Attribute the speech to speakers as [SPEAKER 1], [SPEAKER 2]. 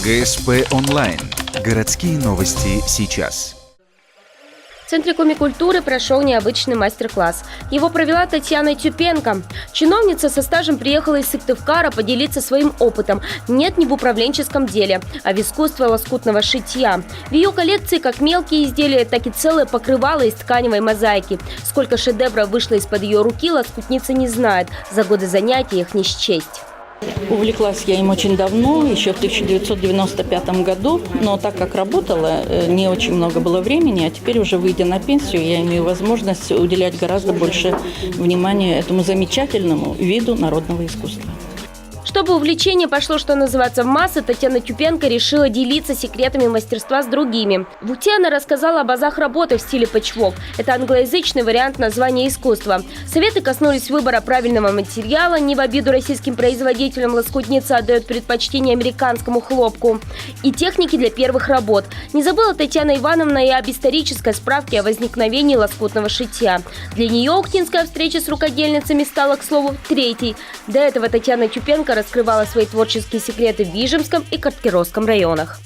[SPEAKER 1] ГСП онлайн. Городские новости сейчас.
[SPEAKER 2] В Центре комикультуры прошел необычный мастер-класс. Его провела Татьяна Тюпенко. Чиновница со стажем приехала из Сыктывкара поделиться своим опытом. Нет, не в управленческом деле, а в искусстве лоскутного шитья. В ее коллекции как мелкие изделия, так и целое покрывало из тканевой мозаики. Сколько шедевров вышло из-под ее руки, лоскутница не знает. За годы занятий их не счесть.
[SPEAKER 3] Увлеклась я им очень давно, еще в 1995 году, но так как работала, не очень много было времени, а теперь уже выйдя на пенсию, я имею возможность уделять гораздо больше внимания этому замечательному виду народного искусства.
[SPEAKER 2] Чтобы увлечение пошло, что называется, в массы, Татьяна Тюпенко решила делиться секретами мастерства с другими. В УТИ она рассказала об азах работы в стиле пэтчворк. Это англоязычный вариант названия искусства. Советы коснулись выбора правильного материала. Не в обиду российским производителям лоскутница отдает предпочтение американскому хлопку. И техники для первых работ. Не забыла Татьяна Ивановна и об исторической справке о возникновении лоскутного шитья. Для нее уктинская встреча с рукодельницами стала, к слову, третьей. До этого Татьяна Тюпенко раскрывала свои творческие секреты в Вижемском и Карткировском районах.